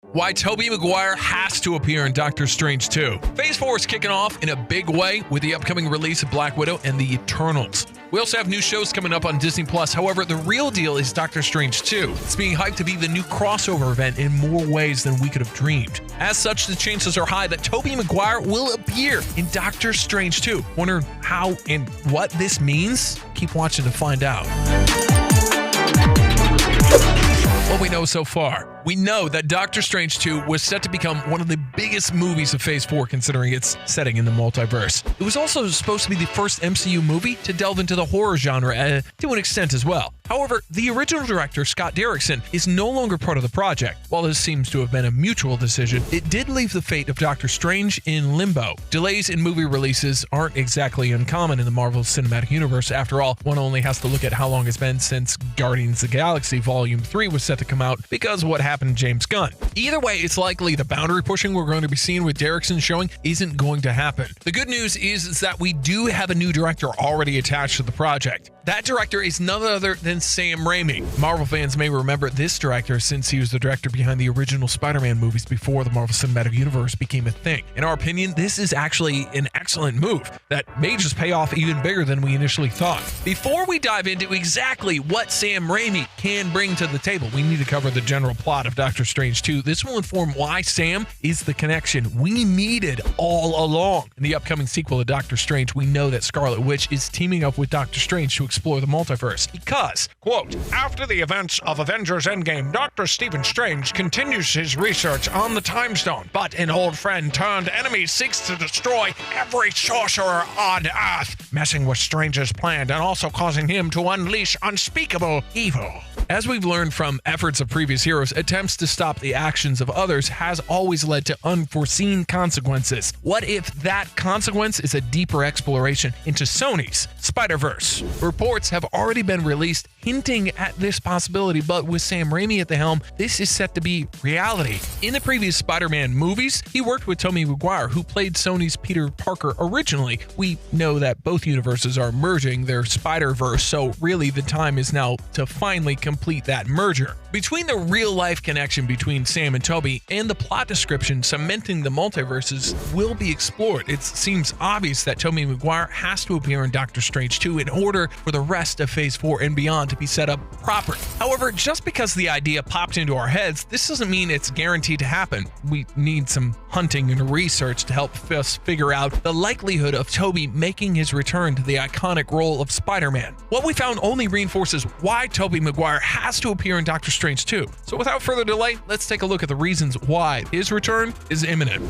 Why Tobey Maguire has to appear in Doctor Strange 2. Phase 4 is kicking off in a big way with the upcoming release of Black Widow and the Eternals. We also have new shows coming up on Disney+. However, the real deal is Doctor Strange 2. It's being hyped to be the new crossover event in more ways than we could have dreamed. As such, the chances are high that Tobey Maguire will appear in Doctor Strange 2. Wonder how and what this means? Keep watching to find out. What we know so far. We know that Doctor Strange 2 was set to become one of the biggest movies of Phase 4 considering its setting in the multiverse. It was also supposed to be the first MCU movie to delve into the horror genre to an extent as well. However, the original director, Scott Derrickson, is no longer part of the project. While this seems to have been a mutual decision, it did leave the fate of Doctor Strange in limbo. Delays in movie releases aren't exactly uncommon in the Marvel Cinematic Universe. After all, one only has to look at how long it's been since Guardians of the Galaxy Volume 3 was set to come out because of what happened to James Gunn. Either way, it's likely the boundary pushing we're going to be seeing with Derrickson showing isn't going to happen. The good news is that we do have a new director already attached to the project. That director is none other than Sam Raimi. Marvel fans may remember this director since he was the director behind the original Spider-Man movies before the Marvel Cinematic Universe became a thing. In our opinion, this is actually an excellent move that may just pay off even bigger than we initially thought. Before we dive into exactly what Sam Raimi can bring to the table, we need to cover the general plot of Doctor Strange 2. This will inform why Sam is the connection we needed all along. In the upcoming sequel to Doctor Strange, we know that Scarlet Witch is teaming up with Doctor Strange to explore the multiverse because, quote, after the events of Avengers Endgame, Dr. Stephen Strange continues his research on the Time Stone, but an old friend turned enemy seeks to destroy every sorcerer on Earth, messing with Strange's plan and also causing him to unleash unspeakable evil. As we've learned from efforts of previous heroes, attempts to stop the actions of others has always led to unforeseen consequences. What if that consequence is a deeper exploration into Sony's Spider-Verse? Reports have already been released hinting at this possibility, but with Sam Raimi at the helm, this is set to be reality. In the previous Spider-Man movies, he worked with Tobey Maguire, who played Sony's Peter Parker originally. We know that both universes are merging their Spider-Verse, so really the time is now to finally complete that merger. Between the real-life connection between Sam and Tobey and the plot description cementing the multiverses will be explored. It seems obvious that Tobey Maguire has to appear in Doctor Strange 2 in order for the rest of Phase 4 and beyond to be set up properly. However, just because the idea popped into our heads, this doesn't mean it's guaranteed to happen. We need some hunting and research to help us figure out the likelihood of Tobey making his return to the iconic role of Spider-Man. What we found only reinforces why Tobey Maguire has to appear in Doctor Strange 2. So without further delay, let's take a look at the reasons why his return is imminent.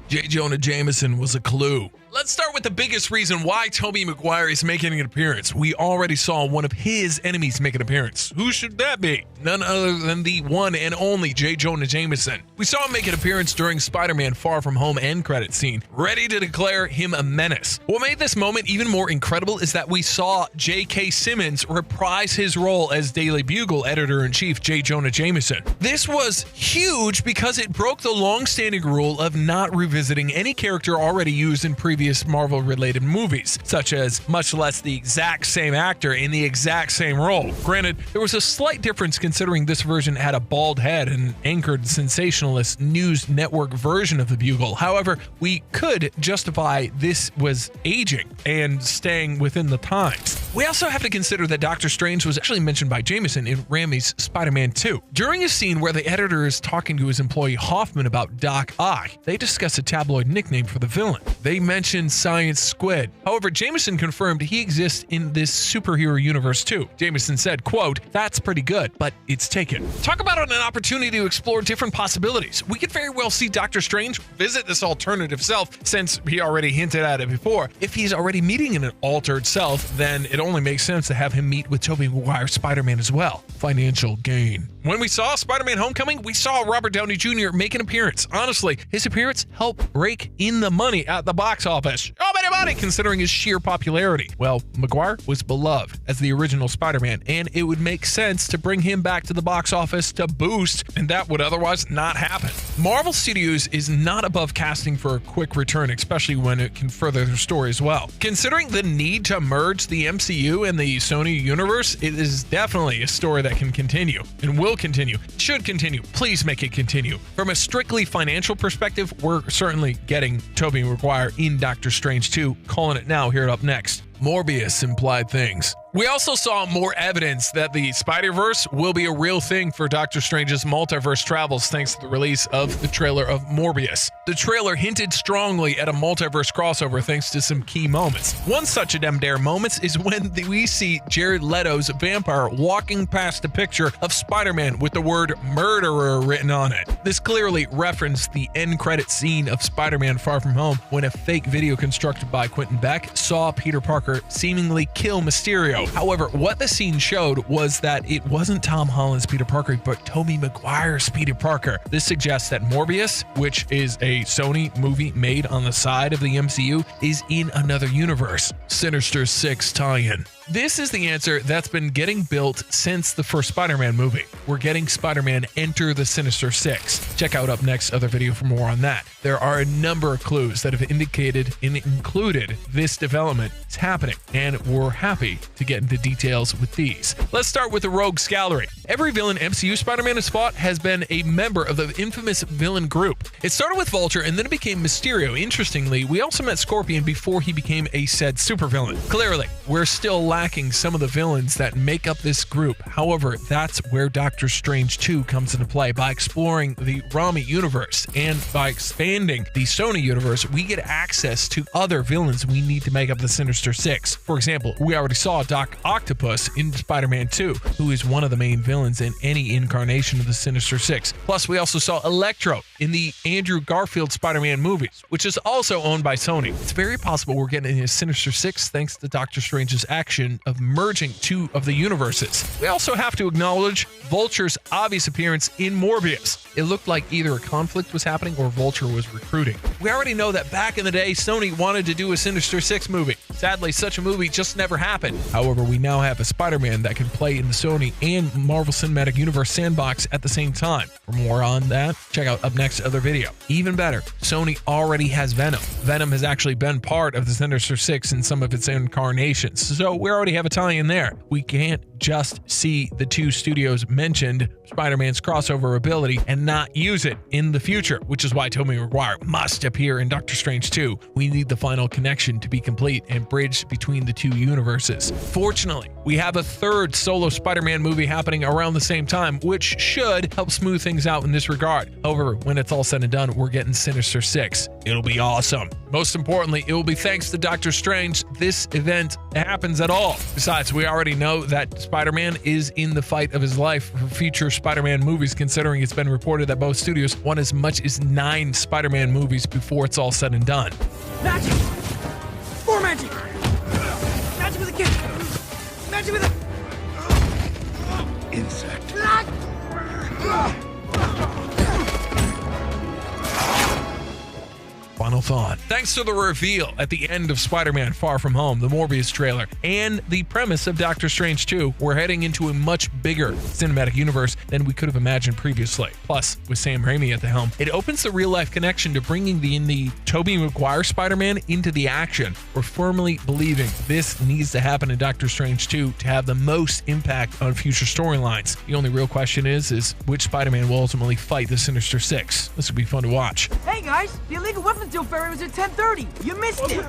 J. Jonah Jameson was a clue. Let's start with the biggest reason why Tobey Maguire is making an appearance. We already saw one of his enemies make an appearance. Who should that be? None other than the one and only J. Jonah Jameson. We saw him make an appearance during Spider-Man Far From Home end credit scene, ready to declare him a menace. What made this moment even more incredible is that we saw J.K. Simmons reprise his role as Daily Bugle editor-in-chief J. Jonah Jameson. This was huge because it broke the long-standing rule of not revisiting any character already used in previous Marvel-related movies, such as much less the exact same actor in the exact same role. Granted, there was a slight difference considering this version had a bald head and anchored sensationalist news network version of the Bugle. However, we could justify this was aging and staying within the times. We also have to consider that Doctor Strange was actually mentioned by Jameson in Raimi's Spider-Man 2. During a scene where the editor is talking to his employee Hoffman about Doc Ock, they discuss a tabloid nickname for the villain. They mention Science Squid. However, Jameson confirmed he exists in this superhero universe too. Jameson said, quote, "That's pretty good, but it's taken." Talk about an opportunity to explore different possibilities. We could very well see Doctor Strange visit this alternative self, since he already hinted at it before. If he's already meeting an altered self, then it only makes sense to have him meet with Tobey Maguire's Spider-Man as well. Financial gain. When we saw Spider-Man Homecoming, we saw Robert Downey Jr. make an appearance. Honestly, his appearance helped rake in the money at the box office. Show me the ironic considering his sheer popularity. Well, Maguire was beloved as the original Spider-Man, and it would make sense to bring him back to the box office to boost, and that would otherwise not happen. Marvel Studios is not above casting for a quick return, especially when it can further their story as well. Considering the need to merge the MCU and the Sony universe, it is definitely a story that can continue and will continue. Should continue. Please make it continue. From a strictly financial perspective, we're certainly getting Tobey Maguire in Doctor Strange 2. Calling it now here at Up Next. Morbius implied things. We also saw more evidence that the Spider-Verse will be a real thing for Doctor Strange's multiverse travels thanks to the release of the trailer of Morbius. The trailer hinted strongly at a multiverse crossover thanks to some key moments. One such of them dare moments is when we see Jared Leto's vampire walking past a picture of Spider-Man with the word murderer written on it. This clearly referenced the end credit scene of Spider-Man Far From Home when a fake video constructed by Quentin Beck saw Peter Parker seemingly kill Mysterio. However, what the scene showed was that it wasn't Tom Holland's Peter Parker, but Tobey Maguire's Peter Parker. This suggests that Morbius, which is a Sony movie made on the side of the MCU, is in another universe. Sinister Six tie-in. This is the answer that's been getting built since the first Spider-Man movie. We're getting Spider-Man enter the Sinister Six. Check out Up Next other video for more on that. There are a number of clues that have indicated and included this development is happening, and we're happy to get into details with these. Let's start with the Rogues Gallery. Every villain MCU Spider-Man has fought has been a member of the infamous villain group. It started with Vulture and then it became Mysterio. Interestingly, we also met Scorpion before he became a said supervillain. Clearly, we're still lacking some of the villains that make up this group. However, that's where Doctor Strange 2 comes into play. By exploring the Rami universe and by expanding the Sony universe, we get access to other villains we need to make up the Sinister Six. For example, we already saw Doc Octopus in Spider-Man 2, who is one of the main villains in any incarnation of the Sinister Six. Plus, we also saw Electro in the Andrew Garfield Spider-Man movies, which is also owned by Sony. It's very possible we're getting a Sinister Six thanks to Doctor Strange's action of merging two of the universes. We also have to acknowledge Vulture's obvious appearance in Morbius. It looked like either a conflict was happening or Vulture was recruiting. We already know that back in the day, Sony wanted to do a Sinister Six movie. Sadly, such a movie just never happened. However, we now have a Spider-Man that can play in the Sony and Marvel Cinematic Universe sandbox at the same time. For more on that, check out Up Next other video. Even better, Sony already has Venom. Venom has actually been part of the Sinister Six in some of its incarnations, so we already have a tie-in there. We can't just see the two studios mentioned Spider-Man's crossover ability and not use it in the future, which is why Tobey Maguire must appear in Doctor Strange 2. We need the final connection to be complete and bridge between the two universes. Fortunately, we have a third solo Spider-Man movie happening around the same time, which should help smooth things out in this regard. However, when it's all said and done, we're getting Sinister Six. It'll be awesome. Most importantly, it will be thanks to Doctor Strange this event happens at all. Besides, we already know that Spider-Man is in the fight of his life for future Spider-Man movies, considering it's been reported that both studios want as much as 9 Spider-Man movies before it's all said and done. Magic! More magic! Magic with a kick! Magic with a... Insect. Final thought. Thanks to the reveal at the end of Spider-Man Far From Home, the Morbius trailer, and the premise of Doctor Strange 2, we're heading into a much bigger cinematic universe than we could have imagined previously. Plus, with Sam Raimi at the helm, it opens the real-life connection to bringing the Tobey Maguire Spider-Man into the action. We're firmly believing this needs to happen in Doctor Strange 2 to have the most impact on future storylines. The only real question is which Spider-Man will ultimately fight the Sinister Six. This would be fun to watch. Hey guys, the illegal weapons deal ferry was at 10:30. You missed it.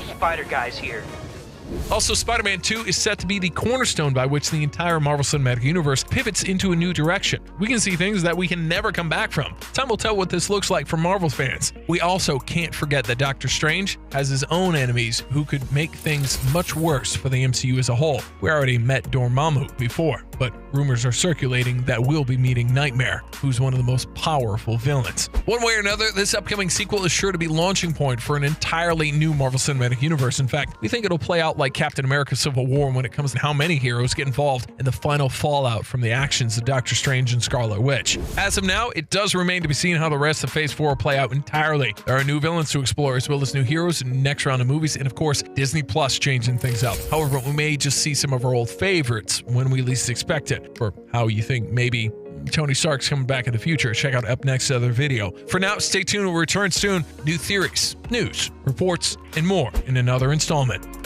Spider Guy's here. Also, Spider-Man 2 is set to be the cornerstone by which the entire Marvel Cinematic Universe pivots into a new direction. We can see things that we can never come back from. Time will tell what this looks like for Marvel fans. We also can't forget that Doctor Strange has his own enemies who could make things much worse for the MCU as a whole. We already met Dormammu before, but rumors are circulating that we'll be meeting Nightmare, who's one of the most powerful villains. One way or another, this upcoming sequel is sure to be launching point for an entirely new Marvel Cinematic Universe. In fact, we think it'll play out like Captain America Civil War when it comes to how many heroes get involved in the final fallout from the actions of Doctor Strange and Scarlet Witch. As of now, it does remain to be seen how the rest of Phase 4 will play out entirely. There are new villains to explore, as well as new heroes in the next round of movies, and of course, Disney Plus changing things up. However, we may just see some of our old favorites when we least expect it, or how you think maybe Tony Stark's coming back in the future. Check out up next other video. For now, stay tuned. We'll return soon. New theories, news, reports, and more in another installment